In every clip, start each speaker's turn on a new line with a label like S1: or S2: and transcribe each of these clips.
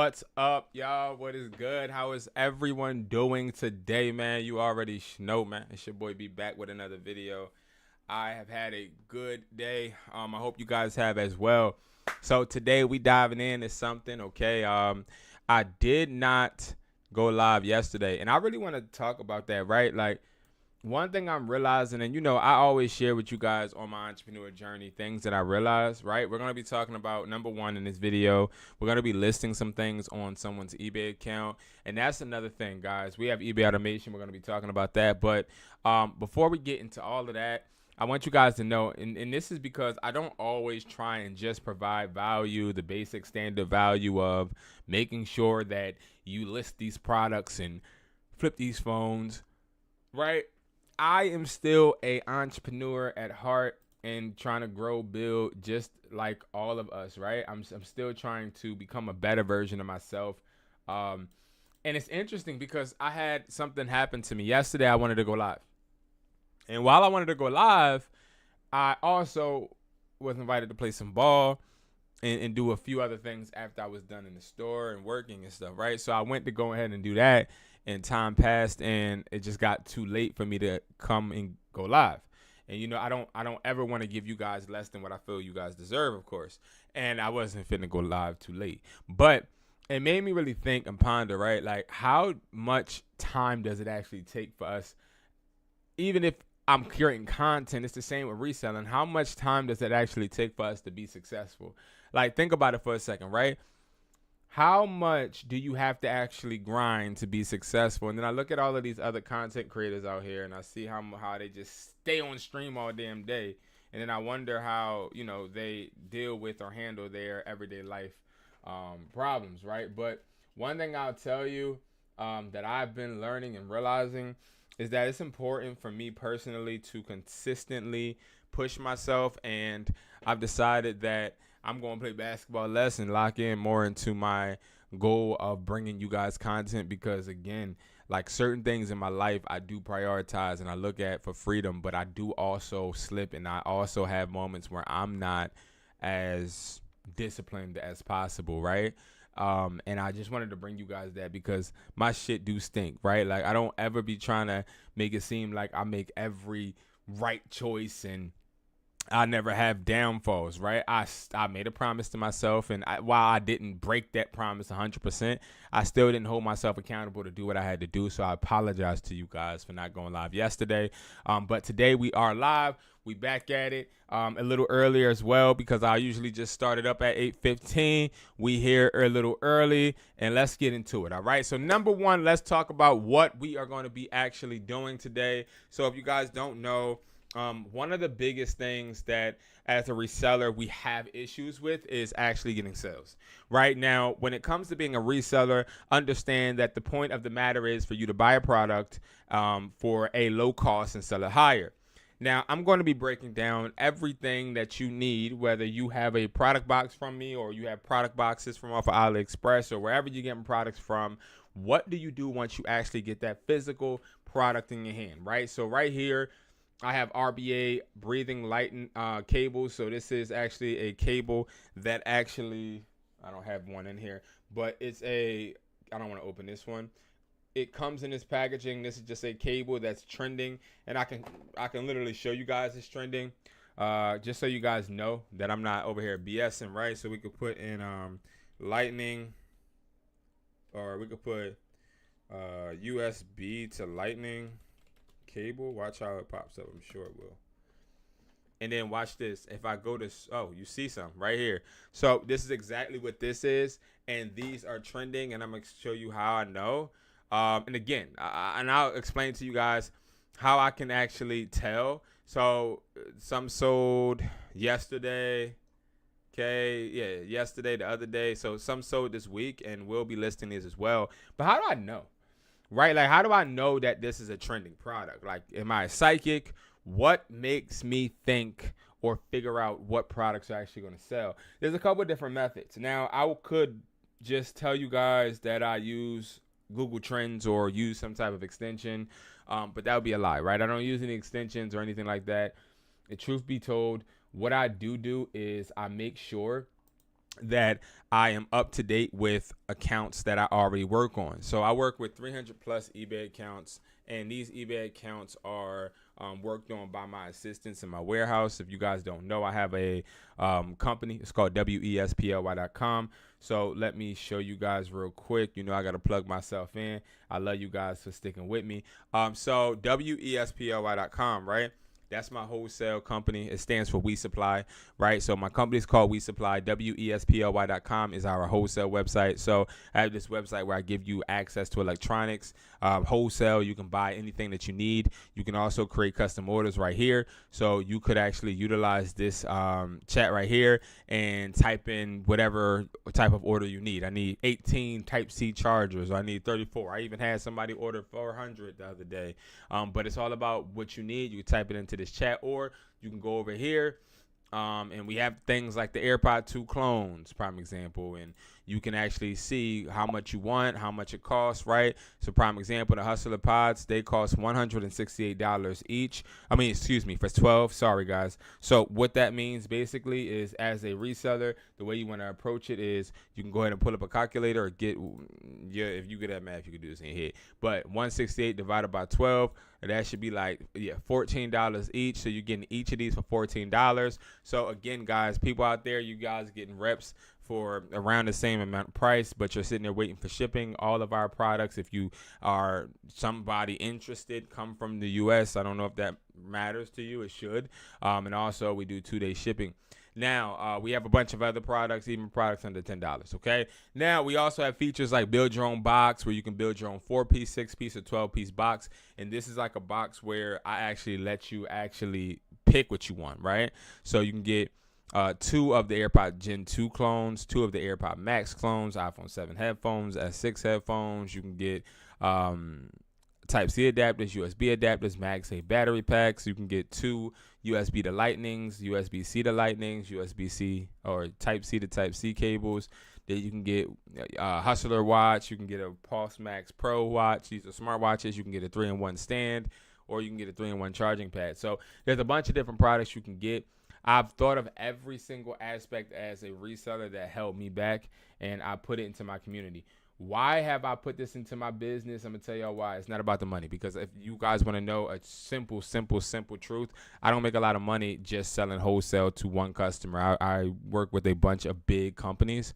S1: What's up, y'all? What is good? How is everyone doing today, man? You already know, man. It's your boy B back with another video. I have had a good day. I hope you guys have as well. So today we diving into something, okay? I did not go live yesterday, and I really want to talk about that, right? Like, one thing I'm realizing, and I always share with you guys on my entrepreneur journey things that I realize, right? We're going to be talking about number one in this video. We're going to be listing some things on someone's eBay account. And that's another thing, guys. We have eBay automation. We're going to be talking about that. But before we get into all of that, I want you guys to know, and this is because I don't always try and just provide value, the basic standard value of making sure that you list these products and flip these phones, right? I am still a entrepreneur at heart and trying to grow, build, just like all of us, right? I'm still trying to become a better version of myself. And it's interesting because I had something happen to me yesterday. I wanted to go live. And while I wanted to go live, I also was invited to play some ball and do a few other things after I was done in the store and working and stuff, right? So I went to go ahead and do that, and time passed, and it just got too late for me to come and go live. And I don't ever want to give you guys less than what I feel you guys deserve, of course. And I wasn't finna go live too late, but it made me really think and ponder, right? Like, how much time does it actually take for us? Even if I'm creating content, it's the same with reselling. How much time does it actually take for us to be successful? Like, think about it for a second, right? How much do you have to actually grind to be successful? And then I look at all of these other content creators out here, and I see how they just stay on stream all damn day. And then I wonder how, they deal with or handle their everyday life problems, right? But one thing I'll tell you that I've been learning and realizing is that it's important for me personally to consistently push myself. And I've decided that I'm going to play basketball less and lock in more into my goal of bringing you guys content, because again, like, certain things in my life I do prioritize and I look at for freedom, but I do also slip, and I also have moments where I'm not as disciplined as possible, right? And I just wanted to bring you guys that because my shit do stink, right? Like, I don't ever be trying to make it seem like I make every right choice and I never have downfalls, right? I made a promise to myself, and while I didn't break that promise 100%, I still didn't hold myself accountable to do what I had to do. So I apologize to you guys for not going live yesterday. But today we are live. We back at it a little earlier as well, because I usually just started up at 8:15. We here a little early, and let's get into it. All right. So number one, let's talk about what we are going to be actually doing today. So if you guys don't know, one of the biggest things that as a reseller we have issues with is actually getting sales. Right now, when it comes to being a reseller, understand that the point of the matter is for you to buy a product for a low cost and sell it higher. Now, I'm going to be breaking down everything that you need, whether you have a product box from me or you have product boxes from off of AliExpress or wherever you're getting products from. What do you do once you actually get that physical product in your hand, right? So right here, I have RBA breathing lighting cables. So this is actually a cable that actually, I don't have one in here, but it's I don't want to open this one. It comes in this packaging. This is just a cable that's trending, and I can literally show you guys it's trending, just so you guys know that I'm not over here BSing, right? So we could put in lightning, or we could put USB to lightning cable. Watch how it pops up. I'm sure it will. And then watch this. If I go to, you see something right here. So this is exactly what this is, and these are trending, and I'm gonna show you how I know. And again, I'll explain to you guys how I can actually tell. So some sold yesterday. Okay, yeah, yesterday, the other day. So some sold this week, and we'll be listing these as well. But how do I know? Right? Like, how do I know that this is a trending product? Like, am I a psychic? What makes me think or figure out what products are actually going to sell? There's a couple of different methods. Now, I could just tell you guys that I use Google Trends or use some type of extension, but that would be a lie, right? I don't use any extensions or anything like that. The truth be told, what I do is I make sure that I am up to date with accounts that I already work on. So I work with 300 plus eBay accounts, and these eBay accounts are worked on by my assistants in my warehouse. If you guys don't know, I have a company. It's called wesply.com. So let me show you guys real quick. You know, I got to plug myself in. I love you guys for sticking with me. So wesply.com, right? That's my wholesale company. It stands for We Supply, right? So my company is called We Supply. wesply.com is our wholesale website. So I have this website where I give you access to electronics, wholesale. You can buy anything that you need. You can also create custom orders right here. So you could actually utilize this chat right here and type in whatever type of order you need. I need 18 Type-C chargers. I need 34. I even had somebody order 400 the other day. But it's all about what you need. You can type it into this chat, or you can go over here. And we have things like the AirPod 2 clones, prime example, and you can actually see how much you want, how much it costs, right? So prime example, the Hustler Pods, they cost $168 each. I mean, excuse me, for 12. Sorry, guys. So what that means basically is, as a reseller, the way you want to approach it is you can go ahead and pull up a calculator or get, yeah, if you get that math, you can do this in your head. But 168 divided by 12, that should be like, yeah, $14 each. So you're getting each of these for $14. So again, guys, people out there, you guys getting reps for around the same amount of price, but you're sitting there waiting for shipping. All of our products, if you are somebody interested, come from the US. I don't know if that matters to you. It should. And also we do 2-day shipping. Now, we have a bunch of other products, even products under $10, okay? Now, we also have features like build your own box, where you can build your own 4-piece, 6-piece, or 12-piece box. And this is like a box where I actually let you actually pick what you want, right? So you can get 2 of the AirPod Gen 2 clones, 2 of the AirPod Max clones, iPhone 7 headphones, S6 headphones. You can get Type-C adapters, USB adapters, MagSafe battery packs. You can get 2 USB to Lightnings, USB-C to Lightnings, USB-C or Type-C to Type-C cables. Then you can get a Hustler watch. You can get a Pulse Max Pro watch. These are smartwatches. You can get a 3-in-1 stand, or you can get a 3-in-1 charging pad. So there's a bunch of different products you can get. I've thought of every single aspect as a reseller that held me back, and I put it into my community. Why have I put this into my business? I'm going to tell y'all why. It's not about the money, because if you guys want to know a simple truth, I don't make a lot of money just selling wholesale to one customer. I work with a bunch of big companies.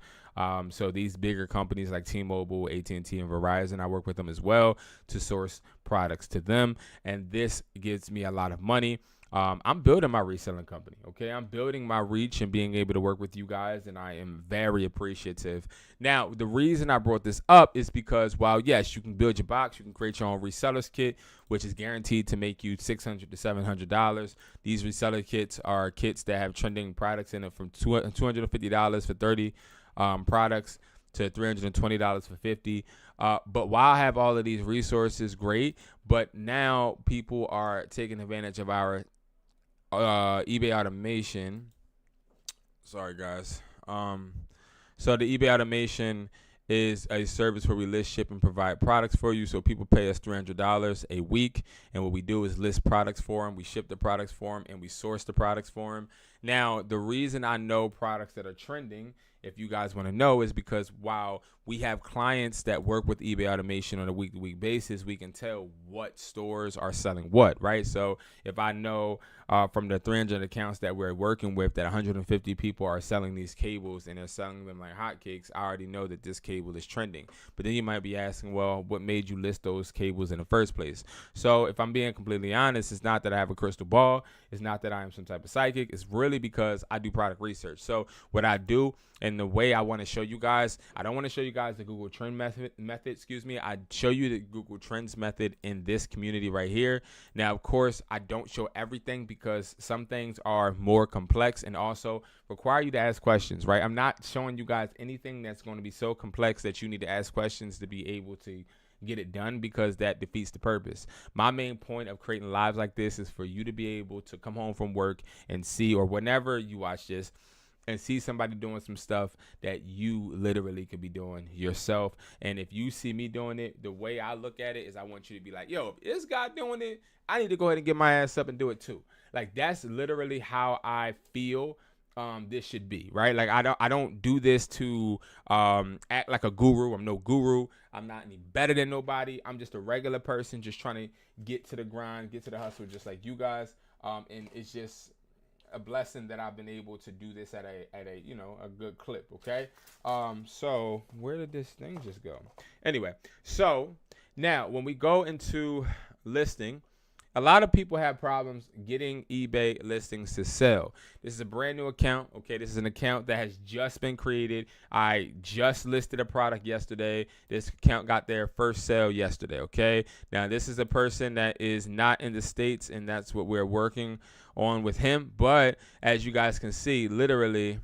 S1: So these bigger companies like T-Mobile, AT&T, and Verizon, I work with them as well to source products to them. And this gives me a lot of money. I'm building my reselling company, okay? I'm building my reach and being able to work with you guys, and I am very appreciative. Now, the reason I brought this up is because while, yes, you can build your box, you can create your own reseller's kit, which is guaranteed to make you $600 to $700. These reseller kits are kits that have trending products in it from $250 for 30 products to $320 for 50. But while I have all of these resources, great, but now people are taking advantage of our eBay automation. Sorry, guys. So the eBay automation is a service where we list, ship, and provide products for you. So people pay us $300 a week, and what we do is list products for them. We ship the products for them, and we source the products for them. Now, the reason I know products that are trending, if you guys want to know, is because while we have clients that work with eBay automation on a week-to-week basis, we can tell what stores are selling what, right? So if I know from the 300 accounts that we're working with that 150 people are selling these cables and they're selling them like hotcakes, I already know that this cable is trending. But then you might be asking, well, what made you list those cables in the first place? So if I'm being completely honest, it's not that I have a crystal ball. It's not that I am some type of psychic. It's really because I do product research. So what I do, and the way I want to show you guys, I don't want to show you guys the Google Trend method, I show you the Google Trends method in this community right here. Now, of course, I don't show everything because some things are more complex and also require you to ask questions, right? I'm not showing you guys anything that's going to be so complex that you need to ask questions to be able to get it done, because that defeats the purpose. My main point of creating lives like this is for you to be able to come home from work and see, or whenever you watch this, and see somebody doing some stuff that you literally could be doing yourself. And if you see me doing it, the way I look at it is I want you to be like, yo, if this guy doing it, I need to go ahead and get my ass up and do it too. Like, that's literally how I feel this should be, right? Like I don't do this to act like a guru. I'm no guru. I'm not any better than nobody. I'm just a regular person just trying to get to the grind, get to the hustle, just like you guys. And it's just a blessing that I've been able to do this at a you know, a good clip. Okay. So where did this thing just go? Anyway, so now when we go into listing, a lot of people have problems getting eBay listings to sell. This is a brand new account. Okay, this is an account that has just been created. I just listed a product yesterday. This account got their first sale yesterday. Okay, now this is a person that is not in the States, and that's what we're working on with him. But as you guys can see, literally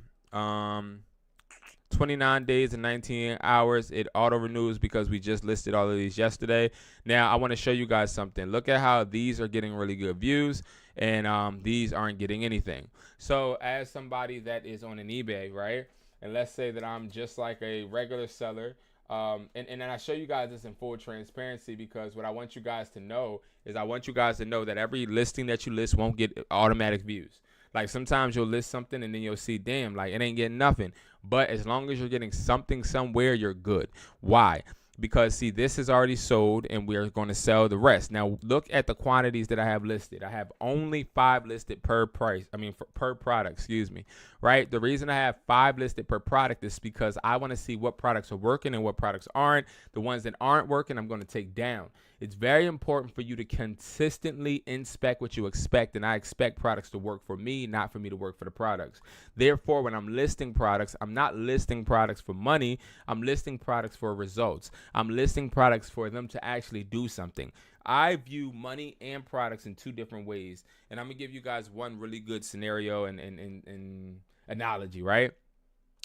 S1: 29 days and 19 hours, it auto renews because we just listed all of these yesterday. Now I want to show you guys something. Look at how these are getting really good views, and these aren't getting anything. So as somebody that is on an eBay, right, and let's say that I'm just like a regular seller, and then I show you guys this in full transparency, because what I want you guys to know is I want you guys to know that every listing that you list won't get automatic views. Like sometimes you'll list something and then you'll see, damn, like it ain't getting nothing. But as long as you're getting something somewhere, you're good. Why? Because see, this is already sold and we're going to sell the rest. Now look at the quantities that I have listed. I have only 5 listed per price. I mean, per product, excuse me, right? The reason I have 5 listed per product is because I want to see what products are working and what products aren't. The ones that aren't working, I'm going to take down. It's very important for you to consistently inspect what you expect, and I expect products to work for me, not for me to work for the products. Therefore, when I'm listing products, I'm not listing products for money. I'm listing products for results. I'm listing products for them to actually do something. I view money and products in 2 different ways, and I'm gonna give you guys one really good scenario and analogy, right?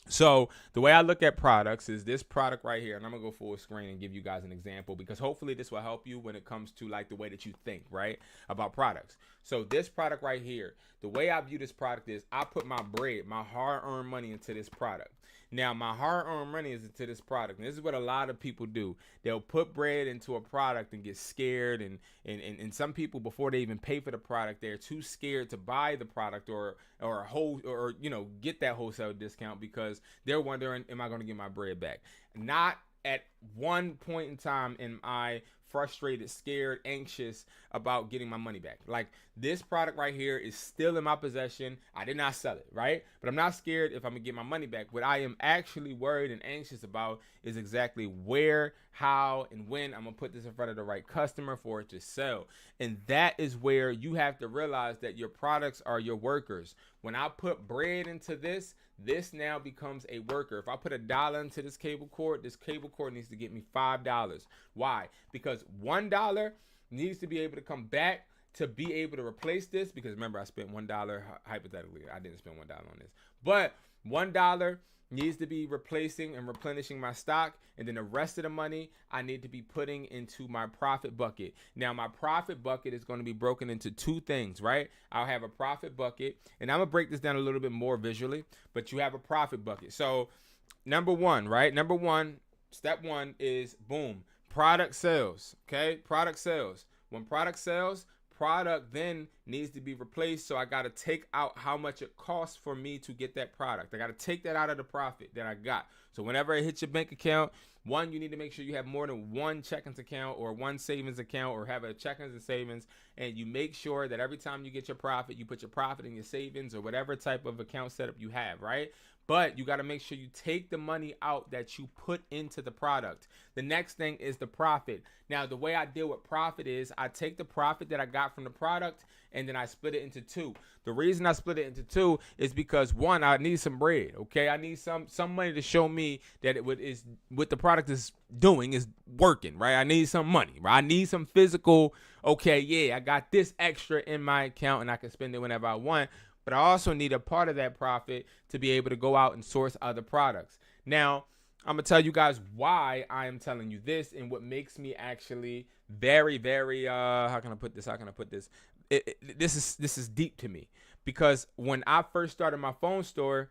S1: So the way I look at products is this product right here, and I'm gonna go full screen and give you guys an example, because hopefully this will help you when it comes to like the way that you think, right, about products. So this product right here, the way I view this product is I put my bread, my hard-earned money into this product. Now my hard-earned money is into this product, and this is what a lot of people do. They'll put bread into a product and get scared, and some people, before they even pay for the product, they're too scared to buy the product or you know, get that wholesale discount, because they're wondering, am I going to get my bread back? Not at one point in time am I frustrated, scared, anxious about getting my money back. Like this product right here is still in my possession. I did not sell it, right? But I'm not scared if I'm gonna get my money back. What I am actually worried and anxious about is exactly where, how, and when I'm gonna put this in front of the right customer for it to sell. And that is where you have to realize that your products are your workers. When I put bread into this now becomes a worker. If I put $1 into this cable cord needs to get me $5. Why? Because $1 needs to be able to come back to be able to replace this, because remember I spent $1, hypothetically I didn't spend $1 on this, but $1 needs to be replacing and replenishing my stock, and then the rest of the money I need to be putting into my profit bucket. Now my profit bucket is going to be broken into 2 things, right? I'll have a profit bucket, and I'm gonna break this down a little bit more visually, but you have a profit bucket. So number 1, right? Step 1 is boom, product sales. Okay, product sales. When product sells, product then needs to be replaced. So I got to take out how much it costs for me to get that product. I got to take that out of the profit that I got. So whenever it hits your bank account, 1, you need to make sure you have more than 1 checkings account or 1 savings account, or have a checkings and savings. And you make sure that every time you get your profit, you put your profit in your savings or whatever type of account setup you have, right? But you got to make sure you take the money out that you put into the product. The next thing is the profit. Now, the way I deal with profit is I take the profit that I got from the product and then I split it into 2. The reason I split it into 2 is because 1, I need some bread. Okay, I need some money to show me that what the product is doing is working, right? I need some money, right? I need some physical. Okay, yeah, I got this extra in my account and I can spend it whenever I want. But I also need a part of that profit to be able to go out and source other products. Now, I'm going to tell you guys why I am telling you this, and what makes me actually very, very, how can I put this? This is deep to me, because when I first started my phone store,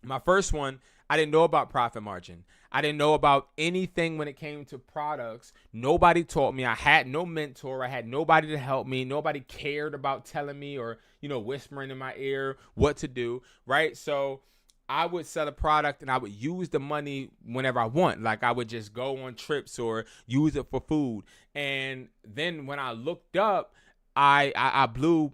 S1: My first one, I didn't know about profit margin. I didn't know about anything when it came to products. Nobody taught me. I had no mentor. I had nobody to help me. Nobody cared about telling me or, whispering in my ear what to do, right? So I would sell a product and I would use the money whenever I want. Like I would just go on trips or use it for food. And then when I looked up, I blew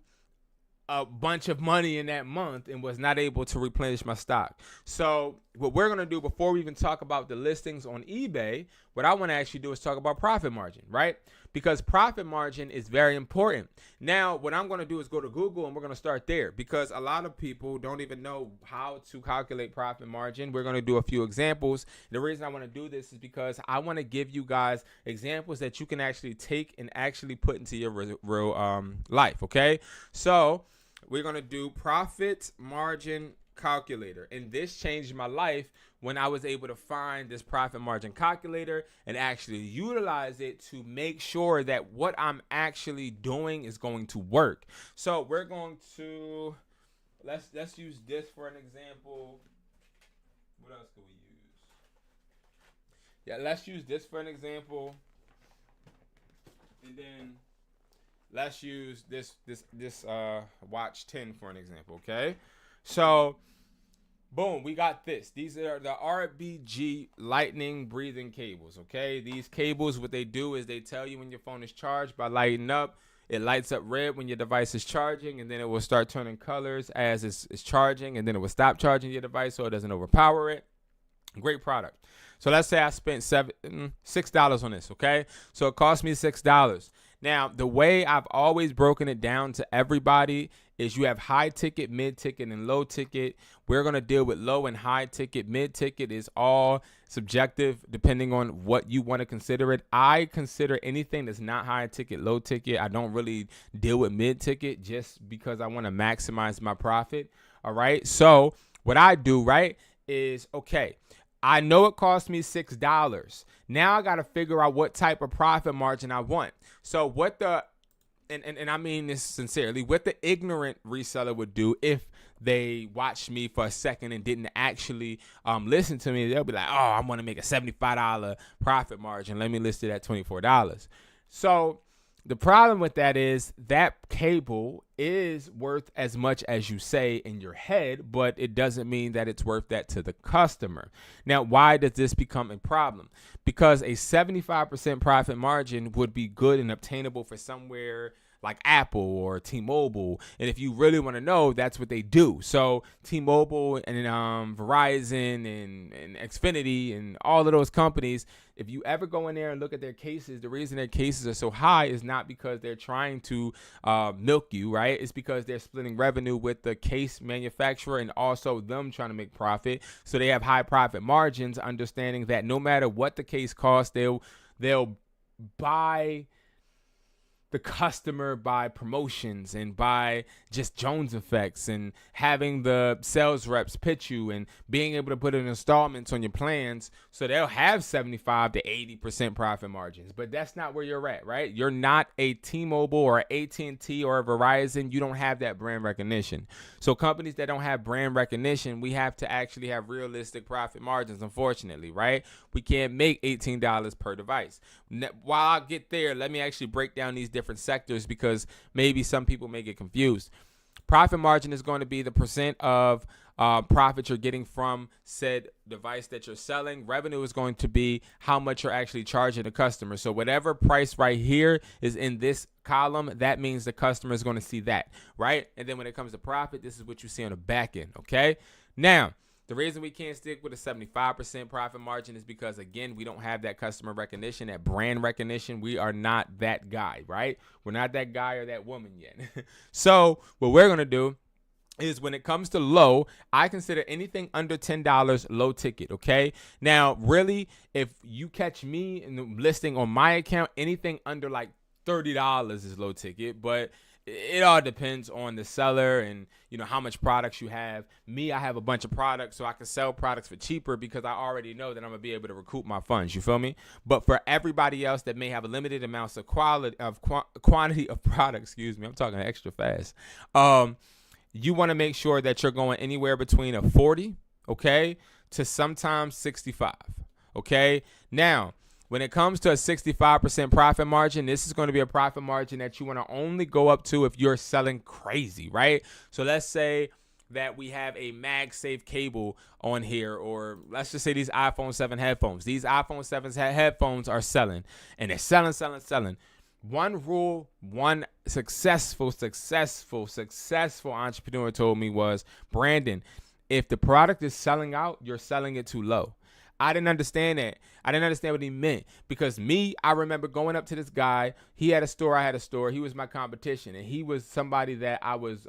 S1: a bunch of money in that month and was not able to replenish my stock. So what we're going to do before we even talk about the listings on eBay, what I want to actually do is talk about profit margin, right? Because profit margin is very important. Now, what I'm going to do is go to Google and we're going to start there because a lot of people don't even know how to calculate profit margin. We're going to do a few examples. The reason I want to do this is because I want to give you guys examples that you can actually take and actually put into your real life, okay? So we're going to do profit margin calculator. And this changed my life when I was able to find this profit margin calculator and actually utilize it to make sure that what I'm actually doing is going to work. So we're going to, let's use this for an example. What else can we use? Yeah, let's use this for an example. And then let's use this watch 10 for an example, okay? So, boom, we got this. These are the RBG lightning breathing cables, okay? These cables, what they do is they tell you when your phone is charged by lighting up. It lights up red when your device is charging, and then it will start turning colors as it's charging, and then it will stop charging your device so it doesn't overpower it. Great product. So let's say I spent $6 on this, okay? So it cost me $6. Now, the way I've always broken it down to everybody is you have high ticket, mid ticket, and low ticket. We're going to deal with low and high ticket. Mid ticket is all subjective depending on what you want to consider it. I consider anything that's not high ticket, low ticket. I don't really deal with mid ticket just because I want to maximize my profit. All right. So what I do, right, is okay. I know it cost me $6. Now I got to figure out what type of profit margin I want. So what and I mean this sincerely, what the ignorant reseller would do if they watched me for a second and didn't actually listen to me, they'll be like, oh, I want to make a $75 profit margin. Let me list it at $24. So the problem with that is that cable is worth as much as you say in your head, but it doesn't mean that it's worth that to the customer. Now, why does this become a problem? Because a 75% profit margin would be good and obtainable for somewhere like Apple or T-Mobile. And if you really want to know, that's what they do. So T-Mobile and Verizon and Xfinity and all of those companies, if you ever go in there and look at their cases, the reason their cases are so high is not because they're trying to milk you, right? It's because they're splitting revenue with the case manufacturer and also them trying to make profit. So they have high profit margins, understanding that no matter what the case costs, they'll buy the customer by promotions and by just Jones effects and having the sales reps pitch you and being able to put in installments on your plans. So they'll have 75 to 80% profit margins, but that's not where you're at, right? You're not a T-Mobile or AT&T or a Verizon. You don't have that brand recognition. So companies that don't have brand recognition, we have to actually have realistic profit margins, unfortunately, right? We can't make $18 per device. While I get there, let me actually break down these different sectors because maybe some people may get confused. Profit margin is going to be the percent of profit you're getting from said device that you're selling. Revenue is going to be how much you're actually charging the customer. So whatever price right here is in this column, that means the customer is going to see that, right? And then when it comes to profit, this is what you see on the back end, okay? Now, the reason we can't stick with a 75% profit margin is because, again, we don't have that customer recognition, that brand recognition. We are not that guy, right? We're not that guy or that woman yet. So what we're going to do is when it comes to low, I consider anything under $10 low ticket, okay? Now, really, if you catch me in the listing on my account, anything under like $30 is low ticket, but it all depends on the seller and, you know, how much products you have. Me, I have a bunch of products, so I can sell products for cheaper because I already know that I'm going to be able to recoup my funds. You feel me? But for everybody else that may have a limited amounts of quantity of products, excuse me, I'm talking extra fast. You want to make sure that you're going anywhere between a 40 okay, to sometimes 65, okay? Now, when it comes to a 65% profit margin, this is going to be a profit margin that you want to only go up to if you're selling crazy, right? So let's say that we have a MagSafe cable on here, or let's just say these iPhone 7 headphones. These iPhone 7 headphones are selling, and they're selling. One rule, one successful entrepreneur told me was, Brandon, if the product is selling out, you're selling it too low. I didn't understand that. I didn't understand what he meant, because I remember going up to this guy. He had a store, I had a store. He was my competition, and he was somebody that I was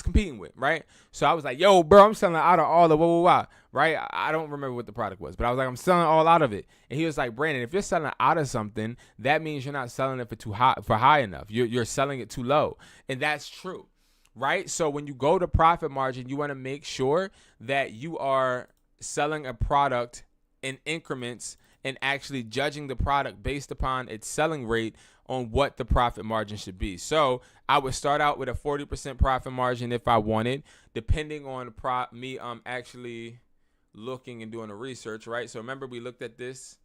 S1: competing with, right? So I was like, yo, bro, I'm selling out of all the right? I don't remember what the product was, but I was like, I'm selling all out of it. And he was like, Brandon, if you're selling out of something, that means you're not selling it for high enough. You're selling it too low. And that's true, right? So when you go to profit margin, you want to make sure that you are selling a product in increments and actually judging the product based upon its selling rate on what the profit margin should be. So I would start out with a 40% profit margin if I wanted, depending on me actually looking and doing the research, right? So remember, we looked at this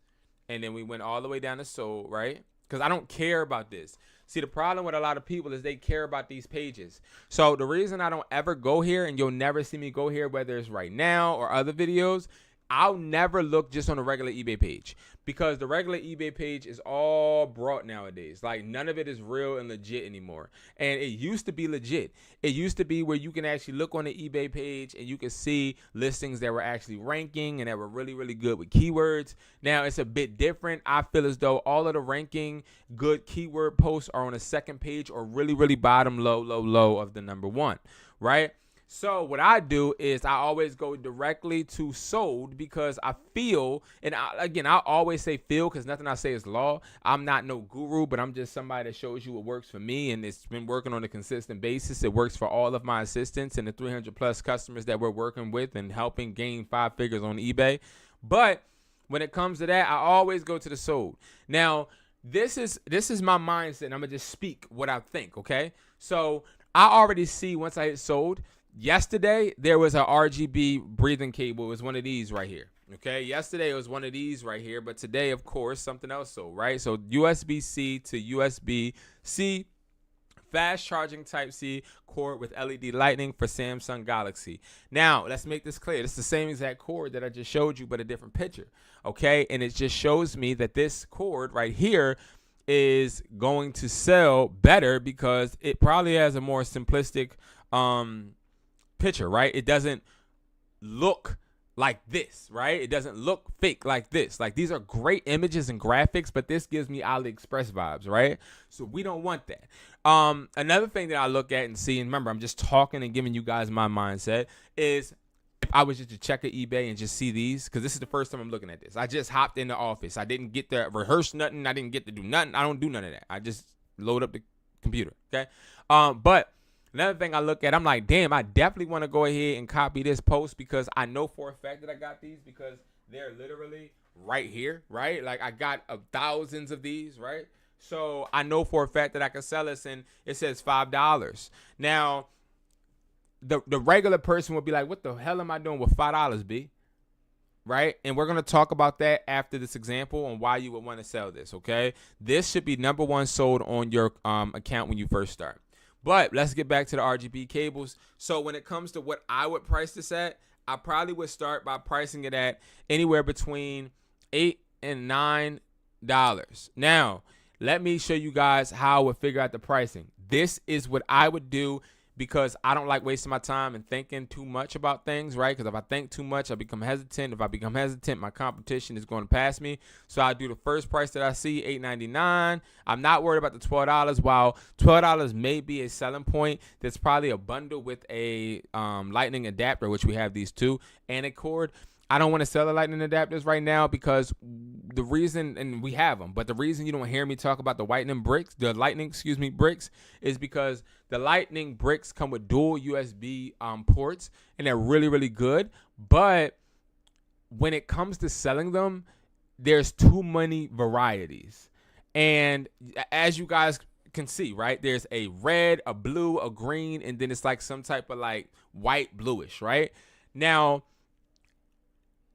S1: and then we went all the way down to sold, right? Because I don't care about this. See, the problem with a lot of people is they care about these pages. So the reason I don't ever go here, and you'll never see me go here, whether it's right now or other videos, I'll never look just on a regular eBay page, because the regular eBay page is all brought nowadays. Like, none of it is real and legit anymore. And it used to be legit. It used to be where you can actually look on the eBay page and you can see listings that were actually ranking and that were really, really good with keywords. Now it's a bit different. I feel as though all of the ranking good keyword posts are on the second page, or really, really bottom low of the number one, right? So what I do is I always go directly to sold, because I feel, and I always say feel, because nothing I say is law. I'm not no guru, but I'm just somebody that shows you what works for me, and it's been working on a consistent basis. It works for all of my assistants and the 300 plus customers that we're working with and helping gain 5 figures on eBay. But when it comes to that, I always go to the sold. Now, this is my mindset, and I'm gonna just speak what I think, okay? So I already see, once I hit sold, yesterday there was a RGB breathing cable. It was one of these right here. Okay, yesterday it was one of these right here, but today, of course, something else sold, right? So USB-C to USB-C fast charging Type-C cord with LED lighting for Samsung Galaxy. Now, let's make this clear. It's the same exact cord that I just showed you, but a different picture, okay? And it just shows me that this cord right here is going to sell better because it probably has a more simplistic picture, right? It doesn't look like this, right? It doesn't look fake like this. Like, these are great images and graphics, but this gives me AliExpress vibes, right? So we don't want that. Another thing that I look at and see, and remember, I'm just talking and giving you guys my mindset, is if I was just to check at eBay and just see these, because this is the first time I'm looking at this. I just hopped in the office. I didn't get to rehearse nothing. I didn't get to do nothing. I don't do none of that. I just load up the computer, okay? But another thing I look at, I'm like, damn, I definitely want to go ahead and copy this post, because I know for a fact that I got these, because they're literally right here, right? Like, I got thousands of these, right? So I know for a fact that I can sell this, and it says $5. Now, the regular person would be like, what the hell am I doing with $5, B? Right? And we're going to talk about that after this example on why you would want to sell this, okay? This should be number one sold on your account when you first start. But let's get back to the RGB cables. So when it comes to what I would price this at, I probably would start by pricing it at anywhere between $8 and $9. Now, let me show you guys how I would figure out the pricing. This is what I would do, because I don't like wasting my time and thinking too much about things, right? Because if I think too much, I become hesitant. If I become hesitant, my competition is going to pass me. So I do the first price that I see, $8.99. I'm not worried about the $12. While $12 may be a selling point, there's probably a bundle with a lightning adapter, which we have these two, and a cord. I don't want to sell the lightning adapters right now, because the reason, and we have them, but the reason you don't hear me talk about the lightning bricks, is because the lightning bricks come with dual USB ports, and they're really, really good. But when it comes to selling them, there's too many varieties. And as you guys can see, right, there's a red, a blue, a green, and then it's like some type of like white bluish, right? Now,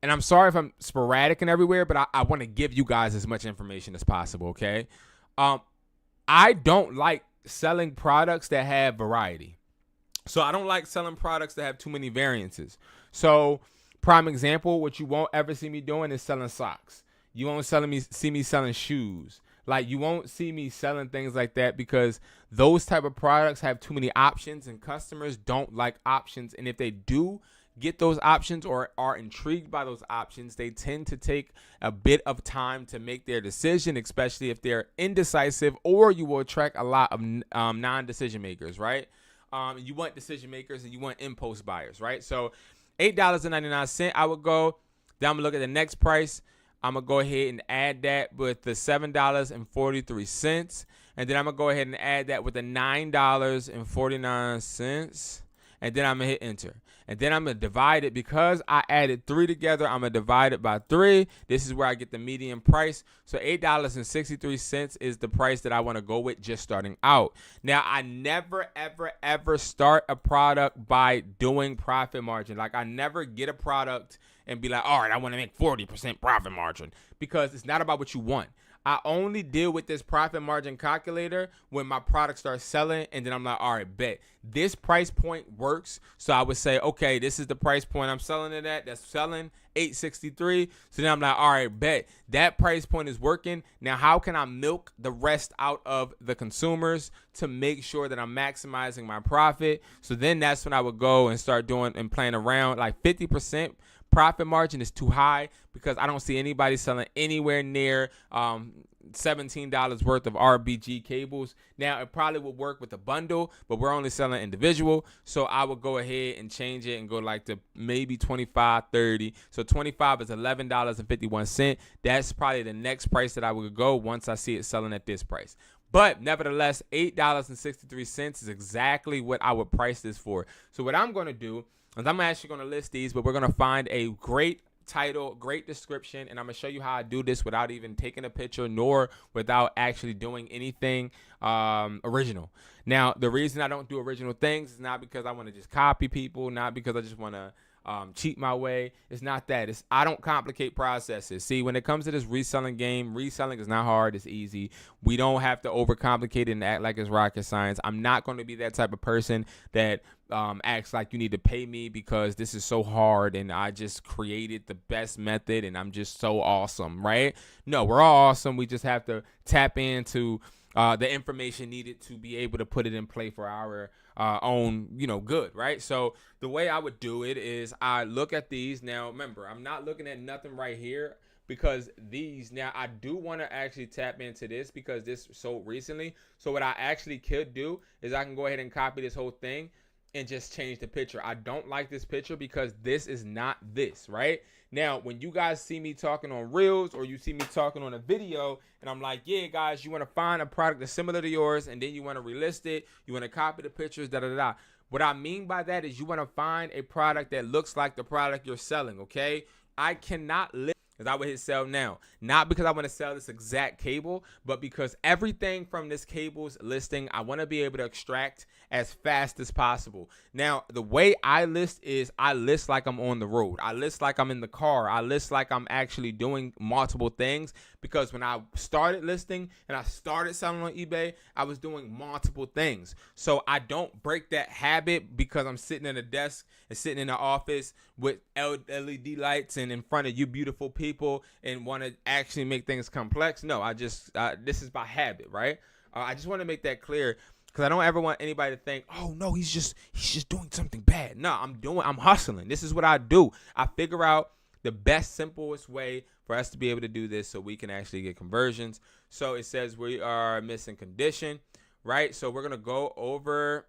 S1: and I'm sorry if I'm sporadic and everywhere, but I want to give you guys as much information as possible, okay? I don't like selling products that have variety. So I don't like selling products that have too many variances. So prime example, what you won't ever see me doing is selling socks. You won't see me selling shoes. Like, you won't see me selling things like that because those type of products have too many options and customers don't like options. And if they do get those options or are intrigued by those options, they tend to take a bit of time to make their decision, especially if they're indecisive, or you will attract a lot of non-decision makers, right? You want decision makers and you want impulse buyers, right? So $8.99, I would go. Then I'm going to look at the next price. I'm going to go ahead and add that with the $7.43. And then I'm going to go ahead and add that with the $9.49. And then I'm going to hit enter. And then I'm going to divide it. Because I added 3 together, I'm going to divide it by 3. This is where I get the median price. So $8.63 is the price that I want to go with just starting out. Now, I never, ever, ever start a product by doing profit margin. Like, I never get a product and be like, all right, I want to make 40% profit margin, because it's not about what you want. I only deal with this profit margin calculator when my product starts selling, and then I'm like, all right, bet this price point works. So I would say, okay, this is the price point I'm selling it at. That's selling $8.63. So then I'm like, all right, bet that price point is working. Now, how can I milk the rest out of the consumers to make sure that I'm maximizing my profit? So then that's when I would go and start doing and playing around. Like 50% profit margin is too high because I don't see anybody selling anywhere near $17 worth of RBG cables. Now, it probably would work with a bundle, but we're only selling individual. So I would go ahead and change it and go like to maybe 25, 30. So 25 is $11.51. That's probably the next price that I would go once I see it selling at this price. But nevertheless, $8.63 is exactly what I would price this for. So what I'm going to do is I'm actually going to list these, but we're going to find a great title, great description, and I'm going to show you how I do this without even taking a picture nor without actually doing anything original. Now, the reason I don't do original things is not because I want to just copy people, not because I just want to cheat my way. It's not that. I don't complicate processes. See, when it comes to this reselling game, reselling is not hard. It's easy. We don't have to overcomplicate it and act like it's rocket science. I'm not going to be that type of person that acts like you need to pay me because this is so hard and I just created the best method and I'm just so awesome, right? No, we're all awesome. We just have to tap into the information needed to be able to put it in play for our own, good, right? So the way I would do it is I look at these. Now, remember, I'm not looking at nothing right here because now I do want to actually tap into this because this sold recently. So what I actually could do is I can go ahead and copy this whole thing and just change the picture. I don't like this picture because this is not this, right? Now, when you guys see me talking on Reels or you see me talking on a video and I'm like, yeah, guys, you want to find a product that's similar to yours and then you want to relist it, you want to copy the pictures, da-da-da. What I mean by that is you want to find a product that looks like the product you're selling, okay? I cannot list because I would hit sell now. Not because I want to sell this exact cable, but because everything from this cable's listing, I want to be able to extract as fast as possible. Now, the way I list is I list like I'm on the road. I list like I'm in the car. I list like I'm actually doing multiple things because when I started listing and I started selling on eBay, I was doing multiple things. So I don't break that habit because I'm sitting at a desk and sitting in the office with LED lights and in front of you beautiful people and want to actually make things complex. No, this is by habit, right? I just want to make that clear because I don't ever want anybody to think, oh no, he's just doing something bad. No, I'm hustling. This is what I do. I figure out the best, simplest way for us to be able to do this so we can actually get conversions. So it says we are missing condition, right? So we're going to go over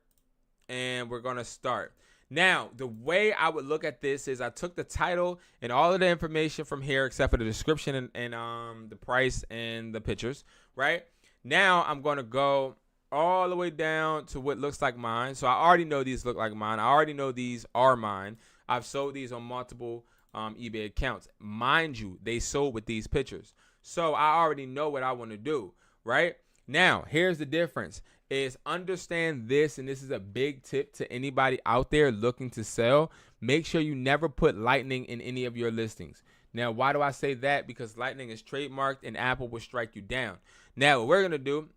S1: and we're going to start. Now, the way I would look at this is I took the title and all of the information from here except for the description and the price and the pictures, right? Now I'm going to go all the way down to what looks like mine. So I already know these look like mine. I already know these are mine. I've sold these on multiple eBay accounts. Mind you, they sold with these pictures. So I already know what I want to do, right? Now, here's the difference is understand this, and this is a big tip to anybody out there looking to sell. make sure you never put Lightning in any of your listings. Now, why do I say that? Because Lightning is trademarked and Apple will strike you down. Now, what we're going to do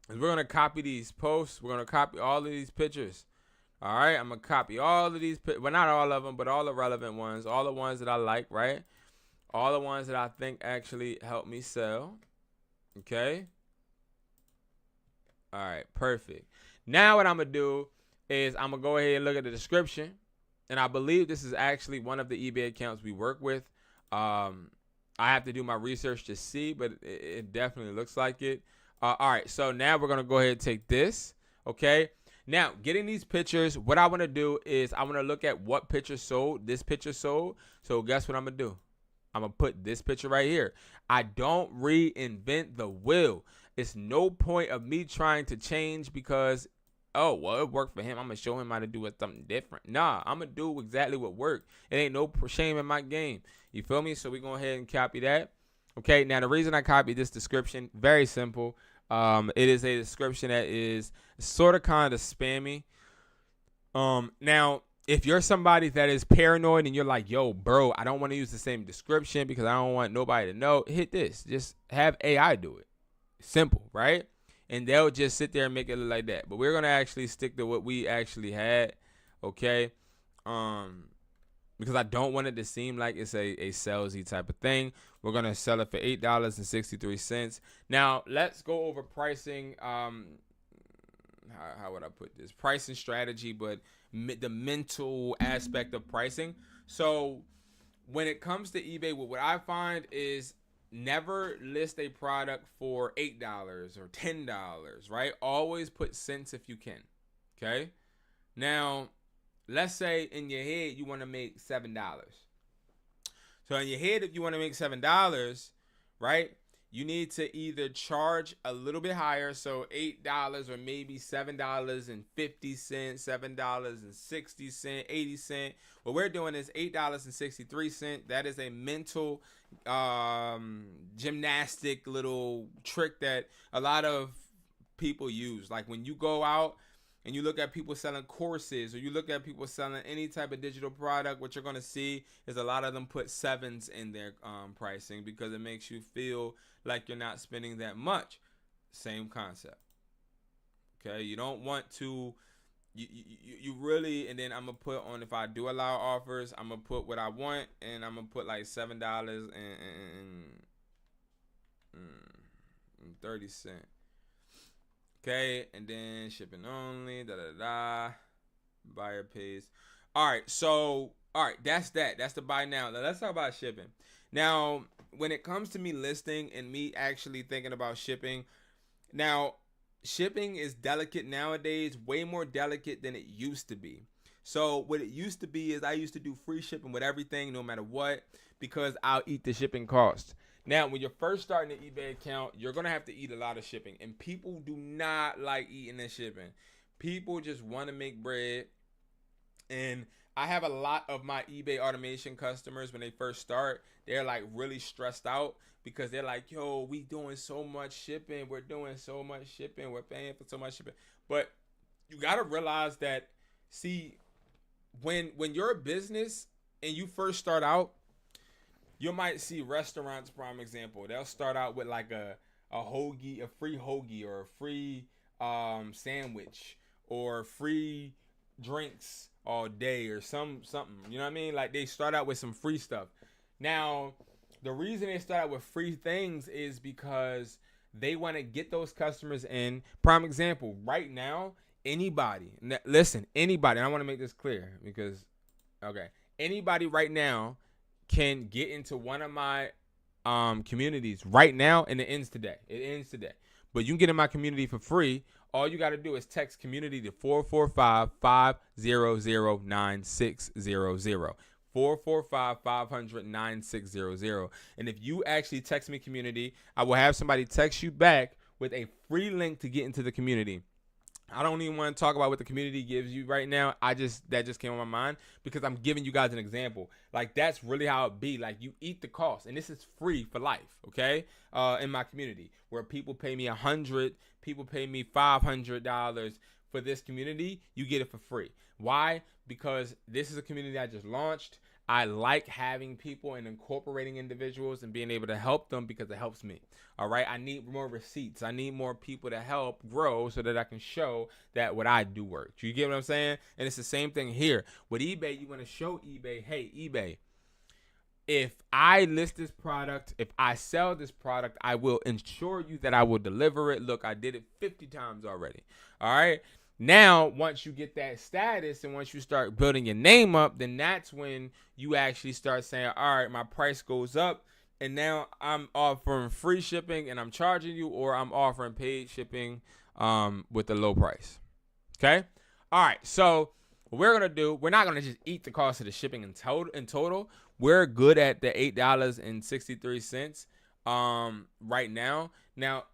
S1: is we're going to copy these posts. We're going to copy all of these pictures. All right, I'm going to copy all of these, well, not all of them, but all the relevant ones, all the ones that I like, right? All the ones that I think actually help me sell. Okay. All right, perfect. Now what I'm going to do is I'm going to go ahead and look at the description. And I believe this is actually one of the eBay accounts we work with. I have to do my research to see, but it definitely looks like it. All right, so now we're going to go ahead and take this, okay? Now, getting these pictures, what I want to do is I want to look at what picture sold. This picture sold. So guess what I'm going to do? I'm going to put this picture right here. I don't reinvent the wheel. It's no point of me trying to change because, oh, well, it worked for him. I'm going to show him how to do something different. Nah, I'm going to do exactly what worked. It ain't no shame in my game. You feel me? So we go ahead and copy that. Okay, now the reason I copied this description, very simple. It is a description that is sort of kind of spammy. Now, if you're somebody that is paranoid and you're like, yo, bro, I don't want to use the same description because I don't want nobody to know, hit this. Just have AI do it. Simple, right? And they'll just sit there and make it look like that. But we're going to actually stick to what we actually had, okay? Because I don't want it to seem like it's a salesy type of thing. We're going to sell it for $8.63. Now, let's go over pricing. How would I put this? Pricing strategy, but the mental aspect of pricing. So when it comes to eBay, what I find is never list a product for $8 or $10, right? Always put cents if you can, okay? Now, let's say in your head you want to make $7. So in your head, if you want to make $7, right, you need to either charge a little bit higher, so $8 or maybe $7.50, $7.60, 80 cents. What we're doing is $8.63. That is a mental gymnastic little trick that a lot of people use. Like when you go out and you look at people selling courses or you look at people selling any type of digital product, what you're going to see is a lot of them put sevens in their pricing because it makes you feel like you're not spending that much. Same concept. Okay, you don't want to, you really, and then I'm going to put on, if I do allow offers, I'm going to put what I want, and I'm going to put like $7.30. Okay, and then shipping only, buyer pays. All right, so, that's that. That's the buy now. Now, let's talk about shipping. Now, when it comes to me listing and me actually thinking about shipping, now, shipping is delicate nowadays, way more delicate than it used to be. So what it used to be is I used to do free shipping with everything, no matter what, because I'll eat the shipping cost. Now, when you're first starting an eBay account, you're going to have to eat a lot of shipping. And people do not like eating the shipping. People just want to make bread. And I have a lot of my eBay automation customers, when they first start, they're like really stressed out because they're like, yo, we doing so much shipping. We're doing so much shipping. We're paying for so much shipping. But you got to realize that, see, when you're a business and you first start out, you might see restaurants, prime example. They'll start out with like a hoagie, a free hoagie, or a free sandwich, or free drinks all day, or something. You know what I mean? Like they start out with some free stuff. Now, the reason they start out with free things is because they want to get those customers in. Prime example, right now, anybody, anybody, and I want to make this clear because, okay, anybody right now can get into one of my communities right now, and it ends today. But you can get in my community for free. All you got to do is text community to 445-500-9600. 445-500-9600. And if you actually text me community, I will have somebody text you back with a free link to get into the community. I don't even want to talk about what the community gives you right now. That just came on my mind because I'm giving you guys an example. Like that's really how it be. Like you eat the cost, and this is free for life. Okay, in my community where people pay me $100, people pay me $500 for this community, you get it for free. Why? Because this is a community I just launched. I like having people and incorporating individuals and being able to help them because it helps me. All right. I need more receipts. I need more people to help grow so that I can show that what I do works. You get what I'm saying? And it's the same thing here. With eBay, you want to show eBay, hey, eBay, if I list this product, if I sell this product, I will ensure you that I will deliver it. Look, I did it 50 times already. All right. Now, once you get that status and once you start building your name up, then that's when you actually start saying, all right, my price goes up. And now I'm offering free shipping and I'm charging you, or I'm offering paid shipping with a low price. Okay. All right. So what we're going to do, we're not going to just eat the cost of the shipping in total. We're good at the $8.63 right now. Now,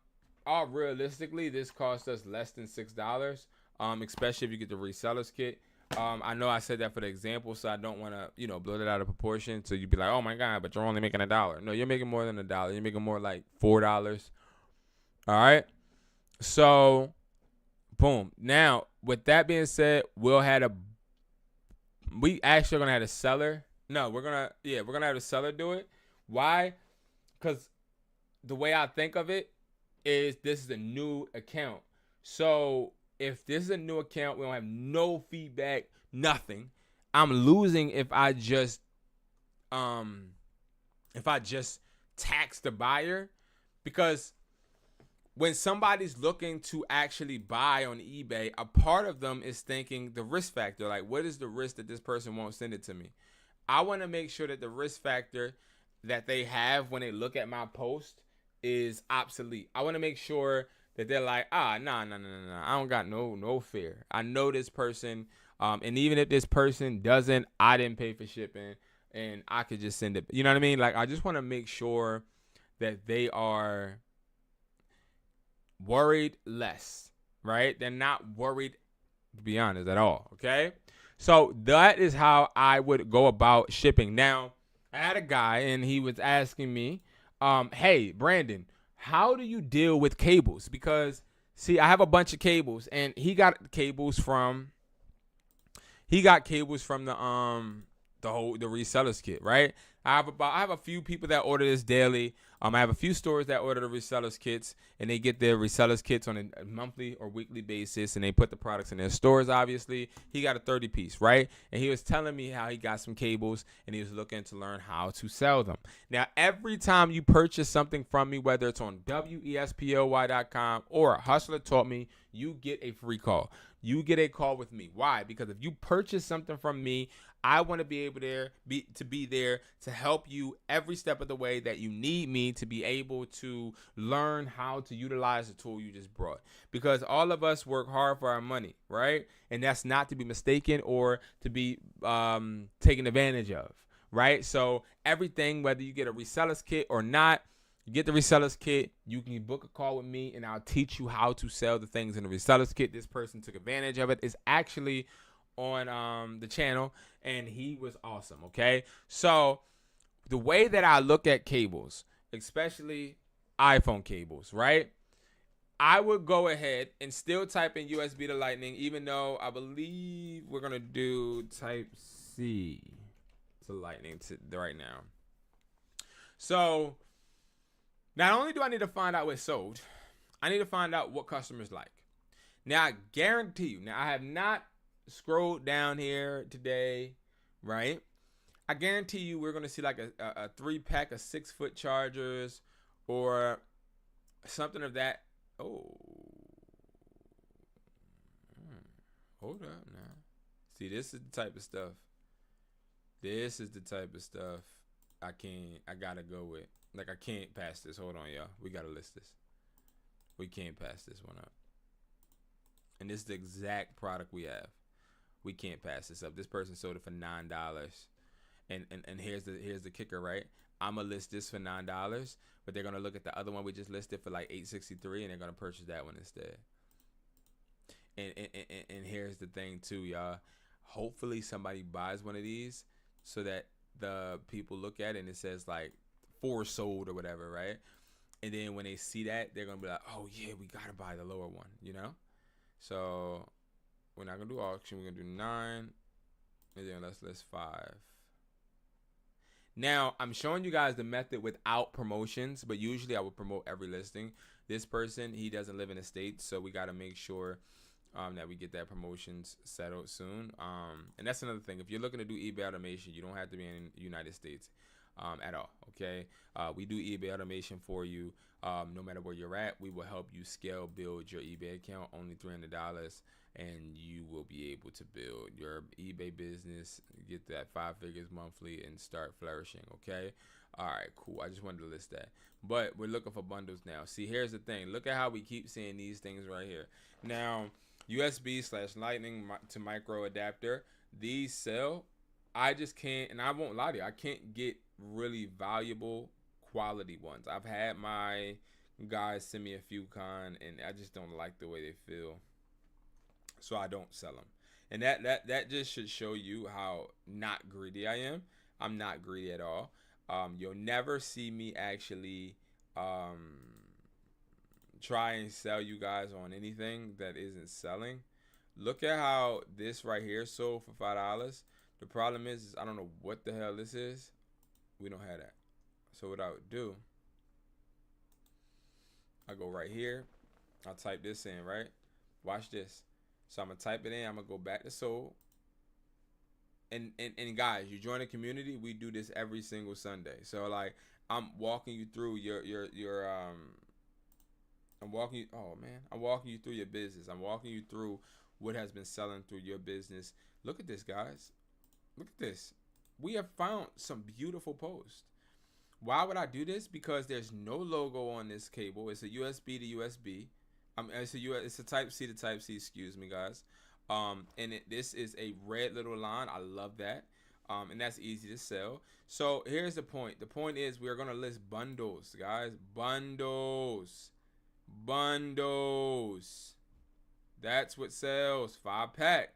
S1: realistically, this costs us less than $6, especially if you get the resellers kit. I know I said that for the example, so I don't want to, blow it out of proportion. So you'd be like, oh my God, but you're only making $1. No, you're making more than $1. You're making more like $4. All right. So, boom. Now, with that being said, we actually are gonna have a seller. No, we're gonna have a seller do it. Why? Because the way I think of it is this is a new account. So if this is a new account, we don't have no feedback, nothing. I'm losing if I just tax the buyer, because when somebody's looking to actually buy on eBay, a part of them is thinking the risk factor. Like, what is the risk that this person won't send it to me? I want to make sure that the risk factor that they have when they look at my post is obsolete. I want to make sure that they're like, no. I don't got no fear. I know this person, and even if this person doesn't, I didn't pay for shipping, and I could just send it. You know what I mean? Like, I just want to make sure that they are worried less, right? They're not worried, to be honest, at all. Okay. So that is how I would go about shipping. Now, I had a guy and he was asking me, hey, Brandon, how do you deal with cables? Because, see, I have a bunch of cables, and he got cables from the resellers kit, right? I have a few people that order this daily. I have a few stores that order the resellers kits, and they get their resellers kits on a monthly or weekly basis, and they put the products in their stores. Obviously, he got a 30-piece, right? And he was telling me how he got some cables, and he was looking to learn how to sell them. Now, every time you purchase something from me, whether it's on WESPOY.com or Hustler Taught Me, you get a free call. You get a call with me. Why? Because if you purchase something from me, I want to be able to be there to help you every step of the way that you need me to be able to learn how to utilize the tool you just brought. Because all of us work hard for our money, right? And that's not to be mistaken or to be taken advantage of, right? So everything, whether you get a reseller's kit or not, you get the reseller's kit, you can book a call with me, and I'll teach you how to sell the things in the reseller's kit. This person took advantage of it. It's actually on the channel, and he was awesome. Okay, so the way that I look at cables, especially iPhone cables, right? I would go ahead and still type in USB to Lightning, even though I believe we're gonna do Type C to Lightning right now. So not only do I need to find out what's sold, I need to find out what customers like. Now, I guarantee you, I have not scrolled down here today, right? I guarantee you we're going to see like a 3-pack of 6-foot chargers or something of that. Oh. Hold up now. See, this is the type of stuff. This is the type of stuff I got to go with. Like, I can't pass this. Hold on, y'all. We got to list this. We can't pass this one up. And this is the exact product we have. We can't pass this up. This person sold it for $9. And here's the kicker, right? I'm going to list this for $9, but they're going to look at the other one we just listed for like $8.63, and they're going to purchase that one instead. And here's the thing too, y'all. Hopefully somebody buys one of these so that the people look at it and it says like 4 sold or whatever, right? And then when they see that, they're gonna be like, oh yeah, we gotta buy the lower one, you know? So We're not gonna do auction. We're gonna do 9, and then let's list 5. Now I'm showing you guys the method without promotions, but usually I would promote every listing. This person, he doesn't live in the States, so we got to make sure that we get that promotions settled soon. And that's another thing. If you're looking to do eBay automation, you don't have to be in the United States at all. Okay, we do eBay automation for you. No matter where you're at, we will help you scale, build your eBay account. Only $300, and you will be able to build your eBay business, get that 5 figures monthly, and start flourishing. Okay. All right, cool. I just wanted to list that. But we're looking for bundles now. See, here's the thing. Look at how we keep seeing these things right here. Now, USB/Lightning to micro adapter. These sell. I just can't, and I won't lie to you, I can't get really valuable quality ones. I've had my guys send me a few and I just don't like the way they feel, so I don't sell them. And that just should show you how not greedy I am. I'm not greedy at all. You'll never see me actually try and sell you guys on anything that isn't selling. Look at how this right here sold for $5. The problem is I don't know what the hell this is. We don't have that. So what I would do, I go right here. I'll type this in, right? Watch this. So I'm gonna type it in. I'm gonna go back to sold. And guys, you join a community. We do this every single Sunday. So like I'm walking you through I'm walking you, oh man, I'm walking you through your business. I'm walking you through what has been selling through your business. Look at this, guys. Look at this. We have found some beautiful posts. Why would I do this? Because there's no logo on this cable. It's a USB to USB. It's a Type C to Type C. Excuse me, guys. This is a red little line. I love that. And that's easy to sell. So here's the point. The point is we're gonna list bundles, guys. Bundles. That's what sells. 5-pack.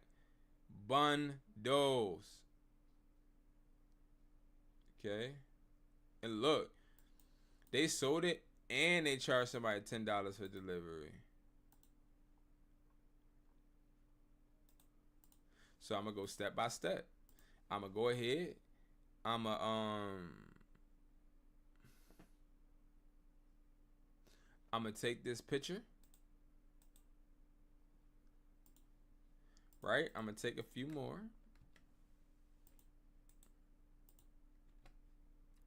S1: Bundles. Okay. And look, they sold it and they charged somebody $10 for delivery. So I'm gonna go step by step. I'm gonna go ahead. I'm gonna take this picture. Right? I'm gonna take a few more.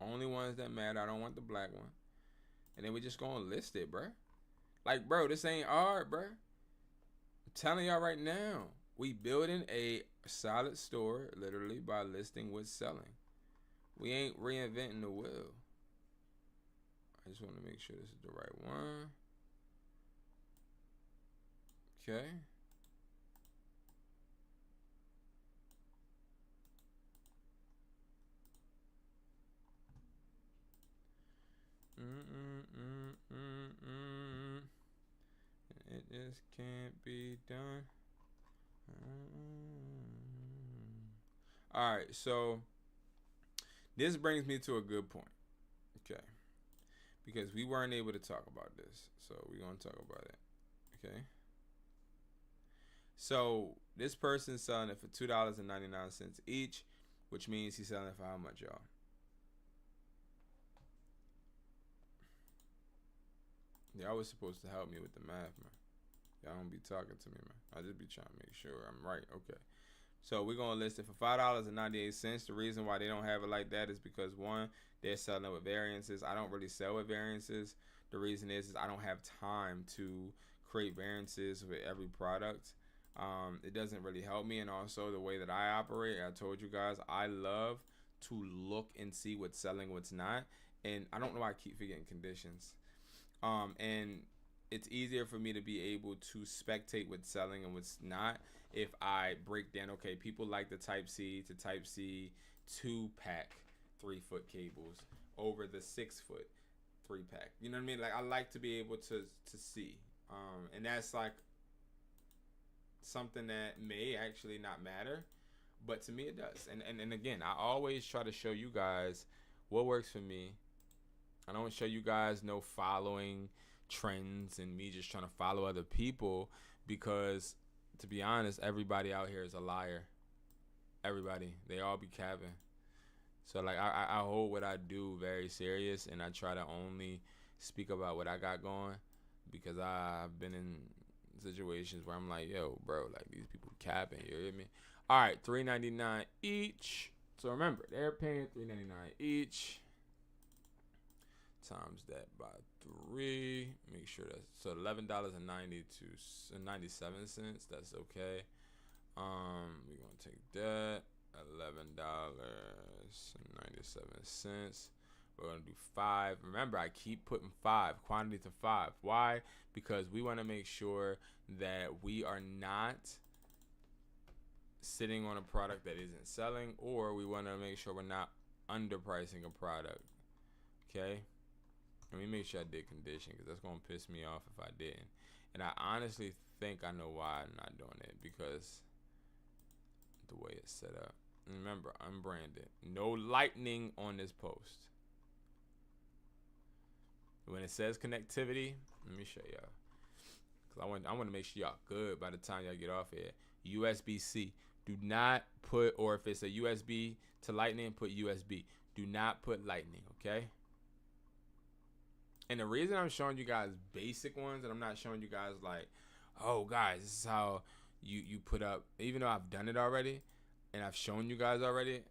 S1: Only ones that matter. I don't want the black one. And then we just gonna list it, bruh. Like, bro, this ain't hard, bruh. I'm telling y'all right now. We building a solid store literally by listing what's selling. We ain't reinventing the wheel. I just want to make sure this is the right one. Okay. It just can't be done. All right, so this brings me to a good point. Okay. Because we weren't able to talk about this. So we're going to talk about it. Okay. So this person's selling it for $2.99 each, which means he's selling it for how much, y'all? Y'all was supposed to help me with the math, man. Y'all don't be talking to me, man. I just be trying to make sure I'm right. Okay. So we're going to list it for $5.98. The reason why they don't have it like that is because, one, they're selling it with variances. I don't really sell with variances. The reason is I don't have time to create variances with every product. It doesn't really help me. And also the way that I operate, I told you guys, I love to look and see what's selling, what's not. And I don't know why I keep forgetting conditions. And it's easier for me to be able to spectate what's selling and what's not if I break down, okay, people like the Type C to Type C 2-pack 3-foot cables over the 6-foot 3-pack. You know what I mean? Like, I like to be able to see. And that's like something that may actually not matter, but to me it does. And again, I always try to show you guys what works for me. I don't show you guys no following trends and me just trying to follow other people, because to be honest, everybody out here is a liar. Everybody, they all be capping. So like I hold what I do very serious, and I try to only speak about what I got going, because I've been in situations where I'm like, yo, bro, like these people capping. You hear me? All right, $3.99 each. So remember, they're paying $3.99 each. Times that by 3. Make sure that's so $11.97. That's okay. We're gonna take that. $11.97. We're gonna do 5. Remember, I keep putting 5 quantity to 5. Why? Because we want to make sure that we are not sitting on a product that isn't selling, or we want to make sure we're not underpricing a product. Okay. Let me make sure I did condition, because that's gonna piss me off if I didn't. And I honestly think I know why I'm not doing it, because the way it's set up. Remember, unbranded. No lightning on this post. When it says connectivity, let me show y'all. Cause I want to make sure y'all good by the time y'all get off here. USB-C. Do not put, or if it's a USB to lightning, put USB. Do not put lightning, okay? And the reason I'm showing you guys basic ones, and I'm not showing you guys like, oh guys, this is how you put up, even though I've done it already and I've shown you guys already,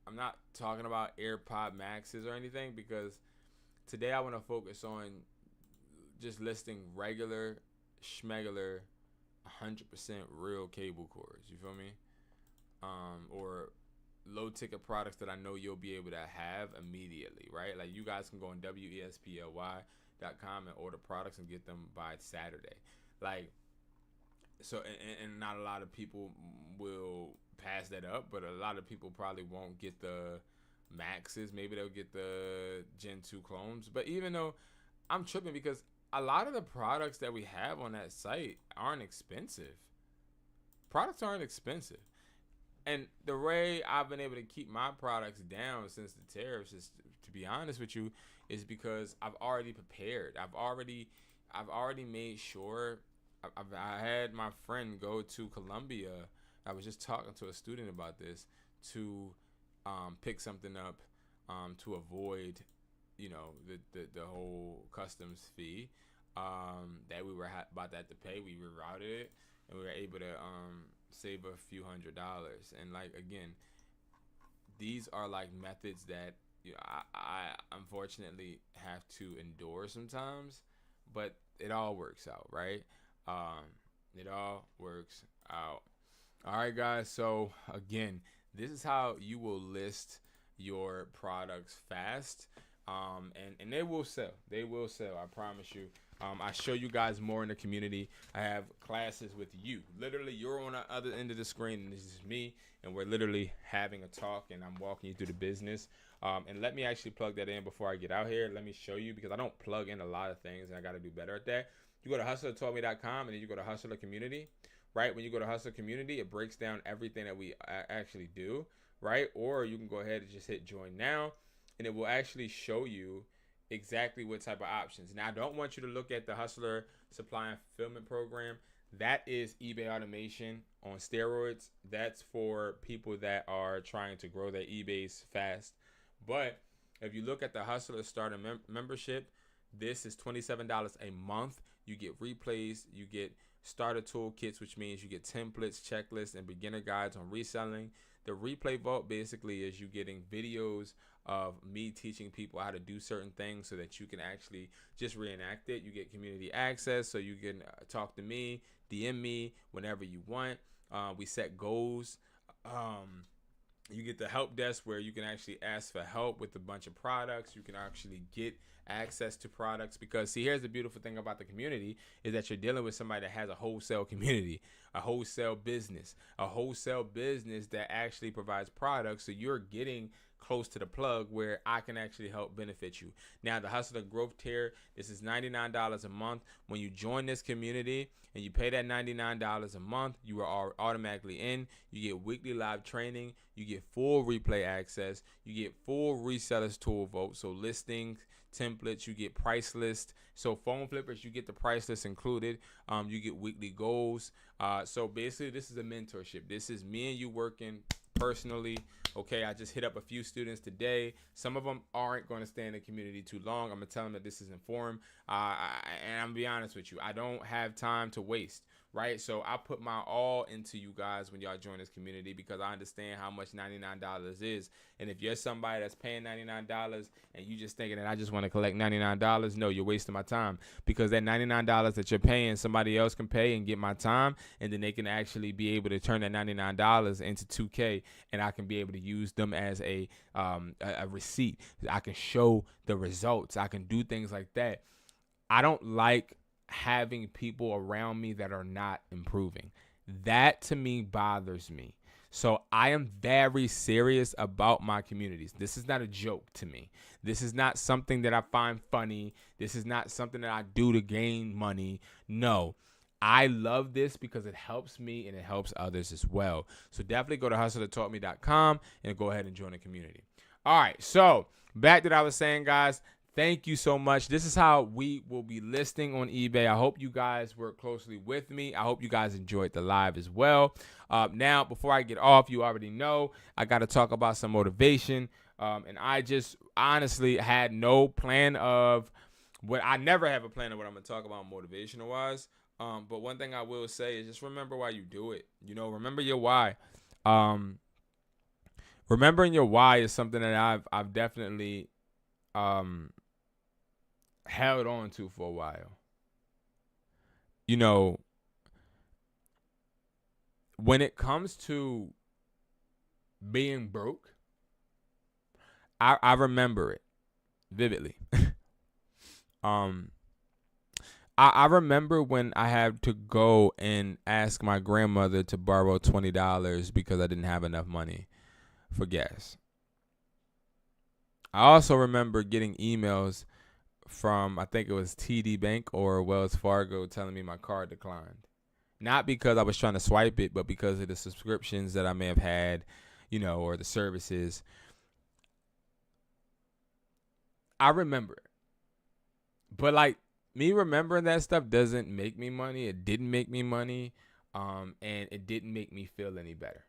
S1: I'm not talking about AirPod Maxes or anything, because today I want to focus on just listing regular, schmegular, 100% real cable cords. You feel me? Or low ticket products that I know you'll be able to have immediately, right? Like you guys can go on wesply.com and order products and get them by Saturday. Like, so, and not a lot of people will pass that up, but a lot of people probably won't get the Maxes. Maybe they'll get the Gen 2 clones. But even though I'm tripping, because a lot of the products that we have on that site aren't expensive. Products aren't expensive. And the way I've been able to keep my products down since the tariffs is, to be honest with you, is because I've already prepared. I've already made sure. I had my friend go to Colombia. I was just talking to a student about this, to pick something up to avoid, the whole customs fee that we were about to have to pay. We rerouted it, and we were able to save a few $100s. And like, again, these are like methods that I unfortunately have to endure sometimes, but it all works out, right? It all works out. All right, guys. So again, this is how you will list your products fast. And they will sell. They will sell. I promise you. I show you guys more in the community. I have classes with you. Literally, you're on the other end of the screen, and this is me, and we're literally having a talk, and I'm walking you through the business. And let me actually plug that in before I get out here. Let me show you, because I don't plug in a lot of things, and I got to do better at that. You go to HustlerTaughtMe.com, and then you go to Hustler Community. Right? When you go to Hustler Community, it breaks down everything that we actually do. Right? Or you can go ahead and just hit join now, and it will actually show you exactly what type of options. Now, I don't want you to look at the Hustler Supply and Fulfillment Program. That is eBay automation on steroids. That's for people that are trying to grow their eBays fast. But if you look at the Hustler Starter membership, this is $27 a month. You get replays, you get starter toolkits, which means you get templates, checklists, and beginner guides on reselling. The replay vault basically is you getting videos of me teaching people how to do certain things so that you can actually just reenact it. You get community access, so you can talk to me, DM me whenever you want. We set goals. You get the help desk, where you can actually ask for help with a bunch of products. You can actually get access to products, because see, here's the beautiful thing about the community is that you're dealing with somebody that has a wholesale community, a wholesale business that actually provides products. So you're getting close to the plug where I can actually help benefit you. Now, the Hustler Growth Tier, this is $99 a month. When you join this community and you pay that $99 a month, you are automatically in. You get weekly live training. You get full replay access. You get full resellers tool vote. So listings, templates, you get price list. So phone flippers, you get the price list included. You get weekly goals. So basically, this is a mentorship. This is me and you working personally. Okay, I just hit up a few students today. Some of them aren't going to stay in the community too long. I'm going to tell them that this is informed. And I'm going to be honest with you. I don't have time to waste, right? So I put my all into you guys when y'all join this community because I understand how much $99 is. And if you're somebody that's paying $99 and you just thinking that I just want to collect $99, no, you're wasting my time, because that $99 that you're paying, somebody else can pay and get my time, and then they can actually be able to turn that $99 into $2K, and I can be able to use them as a receipt. I can show the results. I can do things like that. I don't like having people around me that are not improving. That to me bothers me. So I am very serious about my communities. This is not a joke to me. This is not something that I find funny. This is not something that I do to gain money. No, I love this because it helps me and it helps others as well. So definitely go to HustlerTaughtMe.com and go ahead and join the community. All right, so back to what I was saying, guys. Thank you so much. This is how we will be listing on eBay. I hope you guys work closely with me. I hope you guys enjoyed the live as well. Now, before I get off, you already know I got to talk about some motivation. And I just honestly had no plan of what I never have a plan of what I'm going to talk about motivational wise. But one thing I will say is just remember why you do it. You know, remember your why. Remembering your why is something that I've definitely held on to for a while. You know, when it comes to being broke, I remember it vividly. I remember when I had to go and ask my grandmother to borrow $20 because I didn't have enough money for gas. I also remember getting emails from, I think it was TD Bank or Wells Fargo, telling me my card declined. Not because I was trying to swipe it, but because of the subscriptions that I may have had, you know, or the services. I remember it. But like, me remembering that stuff doesn't make me money. It didn't make me money. And it didn't make me feel any better.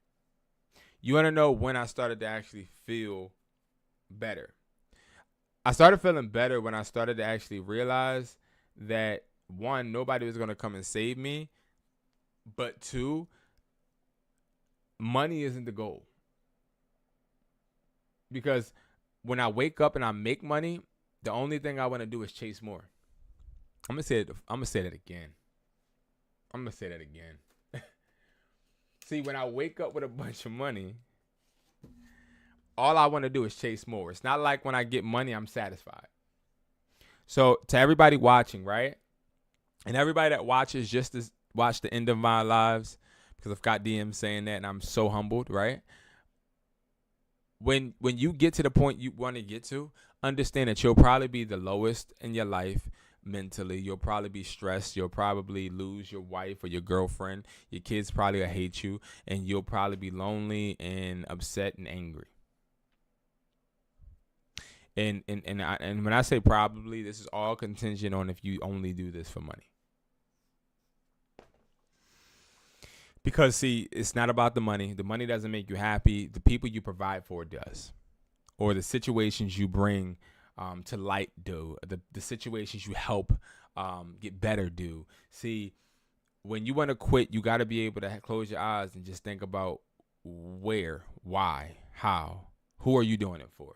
S1: You want to know when I started to actually feel better? I started feeling better when I started to actually realize that, one, nobody was going to come and save me. But two, money isn't the goal. Because when I wake up and I make money, the only thing I want to do is chase more. I'm gonna say that again. See, when I wake up with a bunch of money, all I want to do is chase more. It's not like when I get money, I'm satisfied. So to everybody watching, right? And everybody that watches just to watch the end of my lives, because I've got DMs saying that and I'm so humbled, right? When you get to the point you want to get to, understand that you'll probably be the lowest in your life mentally. You'll probably be stressed. You'll probably lose your wife or your girlfriend. Your kids probably will hate you, and you'll probably be lonely and upset and angry. And when I say probably, this is all contingent on if you only do this for money. Because, see, it's not about the money. The money doesn't make you happy. The people you provide for does. Or the situations you bring to light do. The situations you help get better do. See, when you want to quit, you got to be able to close your eyes and just think about where, why, how, who are you doing it for?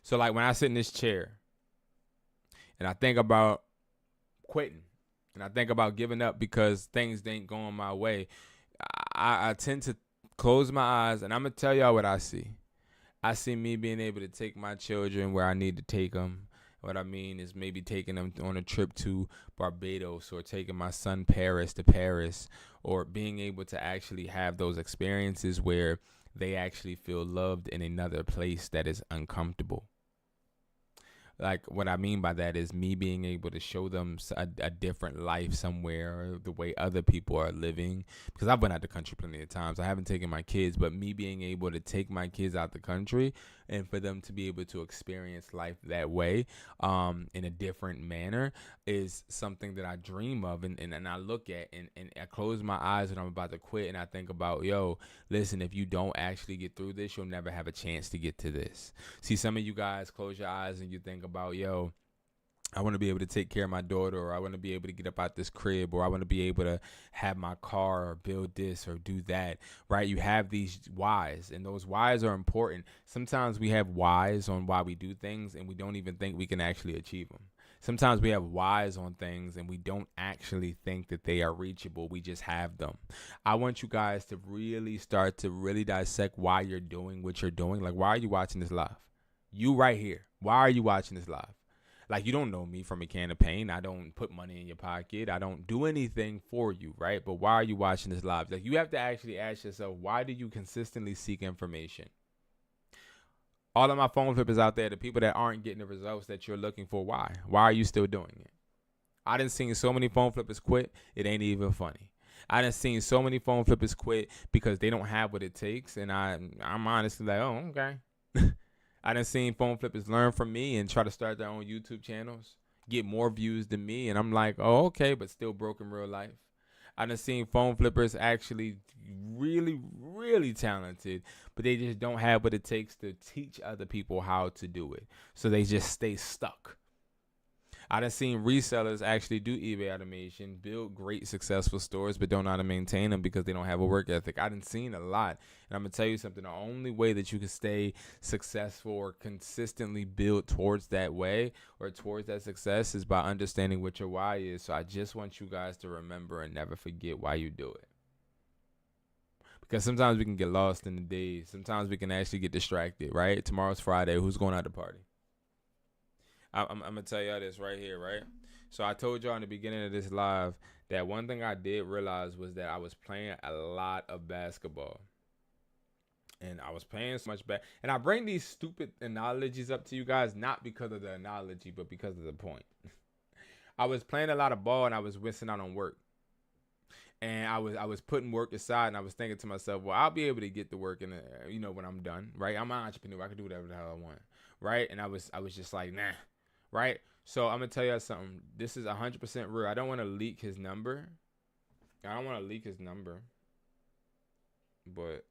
S1: So, like, when I sit in this chair and I think about quitting, and I think about giving up because things ain't going my way, I tend to close my eyes, and I'm going to tell y'all what I see. I see me being able to take my children where I need to take them. What I mean is maybe taking them on a trip to Barbados, or taking my son Paris to Paris, or being able to actually have those experiences where they actually feel loved in another place that is uncomfortable. Like, what I mean by that is me being able to show them a different life somewhere, the way other people are living. Because I've been out the country plenty of times. I haven't taken my kids, but me being able to take my kids out the country and for them to be able to experience life that way, in a different manner, is something that I dream of. And I look at and I close my eyes when I'm about to quit, and I think about, yo, listen, if you don't actually get through this, you'll never have a chance to get to this. See, some of you guys close your eyes and you think about, yo, I want to be able to take care of my daughter, or I want to be able to get up out this crib, or I want to be able to have my car, or build this or do that, right? You have these whys, and those whys are important. Sometimes we have whys on why we do things, and we don't even think we can actually achieve them. Sometimes we have whys on things, and we don't actually think that they are reachable. We just have them. I want you guys to really start to really dissect why you're doing what you're doing. Like, why are you watching this live? You right here. Why are you watching this live? Like, you don't know me from a can of paint. I don't put money in your pocket. I don't do anything for you, right? But why are you watching this live? Like, you have to actually ask yourself, why do you consistently seek information? All of my phone flippers out there, the people that aren't getting the results that you're looking for, why? Why are you still doing it? I done seen so many phone flippers quit, it ain't even funny. I done seen so many phone flippers quit because they don't have what it takes, and I'm honestly like, oh, okay. I done seen phone flippers learn from me and try to start their own YouTube channels, get more views than me, and I'm like, oh, okay, but still broke in real life. I done seen phone flippers actually really, really talented, but they just don't have what it takes to teach other people how to do it. So they just stay stuck. I done seen resellers actually do eBay automation, build great successful stores, but don't know how to maintain them because they don't have a work ethic. I done seen a lot. And I'm going to tell you something. The only way that you can stay successful or consistently build towards that way or towards that success is by understanding what your why is. So I just want you guys to remember and never forget why you do it. Because sometimes we can get lost in the days. Sometimes we can actually get distracted, right? Tomorrow's Friday. Who's going out to party? I'm going to tell y'all this right here, right? So I told y'all in the beginning of this live that one thing I did realize was that I was playing a lot of basketball. And I was playing so much and I bring these stupid analogies up to you guys, not because of the analogy, but because of the point. I was playing a lot of ball and I was missing out on work. And I was putting work aside, and I was thinking to myself, well, I'll be able to get the work in when I'm done, right? I'm an entrepreneur. I can do whatever the hell I want, right? And I was just like, nah. Right? So I'm going to tell you something. This is 100% real. I don't want to leak his number. But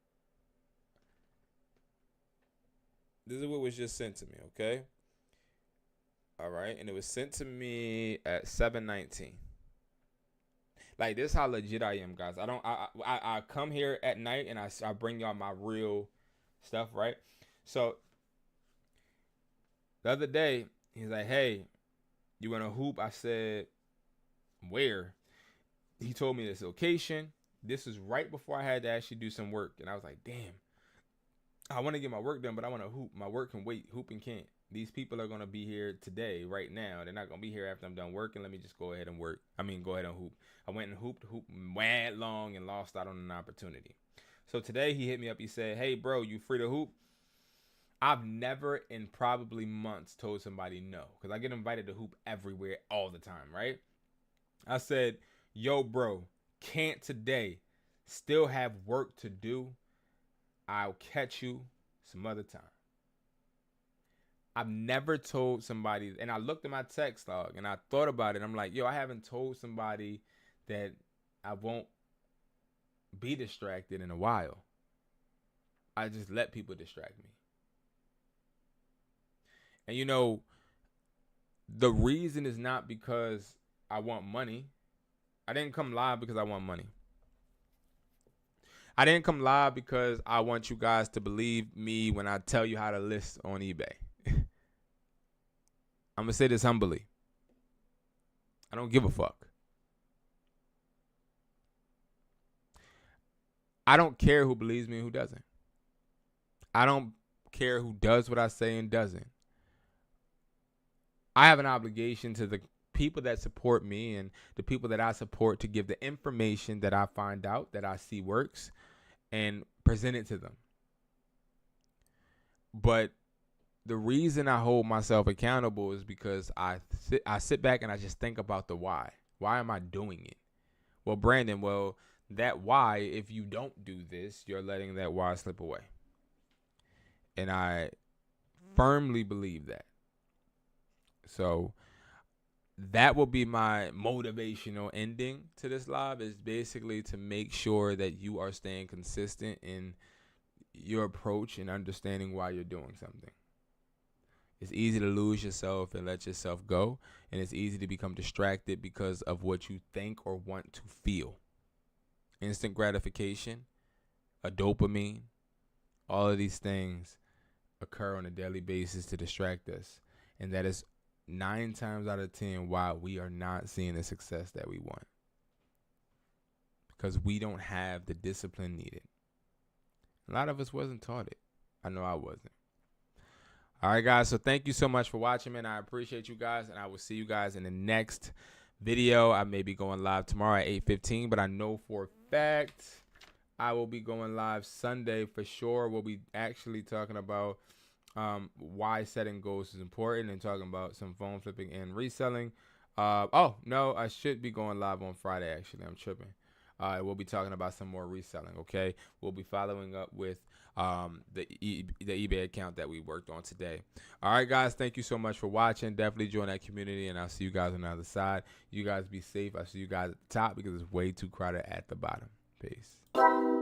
S1: this is what was just sent to me, okay? All right. And it was sent to me at 7:19. Like, this is how legit I am, guys. I come here at night and I bring y'all my real stuff, right? So the other day, he's like, hey, you want to hoop? I said, where? He told me this location. This is right before I had to actually do some work. And I was like, damn, I want to get my work done, but I want to hoop. My work can wait. Hooping can't. These people are going to be here today, right now. They're not going to be here after I'm done working. Let me just go ahead and work. Go ahead and hoop. I went and hooped mad long and lost out on an opportunity. So today he hit me up. He said, hey, bro, you free to hoop? I've never in probably months told somebody no, because I get invited to hoop everywhere all the time, right? I said, yo, bro, can't today. Still have work to do. I'll catch you some other time. I've never told somebody, and I looked at my text log and I thought about it. I'm like, yo, I haven't told somebody that I won't be distracted in a while. I just let people distract me. And the reason is not because I want money. I didn't come live because I want money. I didn't come live because I want you guys to believe me when I tell you how to list on eBay. I'm going to say this humbly. I don't give a fuck. I don't care who believes me and who doesn't. I don't care who does what I say and doesn't. I have an obligation to the people that support me and the people that I support to give the information that I find out, that I see works, and present it to them. But the reason I hold myself accountable is because I sit back and I just think about the why. Why am I doing it? Well, Brandon, that why, if you don't do this, you're letting that why slip away. And I firmly believe that. So that will be my motivational ending to this live, is basically to make sure that you are staying consistent in your approach and understanding why you're doing something. It's easy to lose yourself and let yourself go, and it's easy to become distracted because of what you think or want to feel. Instant gratification, a dopamine, all of these things occur on a daily basis to distract us, and that is 9 times out of 10 why we are not seeing the success that we want, because we don't have the discipline needed. A lot of us wasn't taught it. I know I wasn't. All right, guys. So thank you so much for watching, man. I appreciate you guys, and I will see you guys in the next video. I may be going live tomorrow at 8:15, but I know for a fact I will be going live Sunday for sure. We'll be actually talking about why setting goals is important, and talking about some phone flipping and reselling. Oh no, I should be going live on Friday. Actually, I'm tripping. We'll be talking about some more reselling. Okay, we'll be following up with the eBay account that we worked on today. All right, guys, thank you so much for watching. Definitely join that community, and I'll see you guys on the other side. You guys be safe. I'll see you guys at the top because it's way too crowded at the bottom. Peace.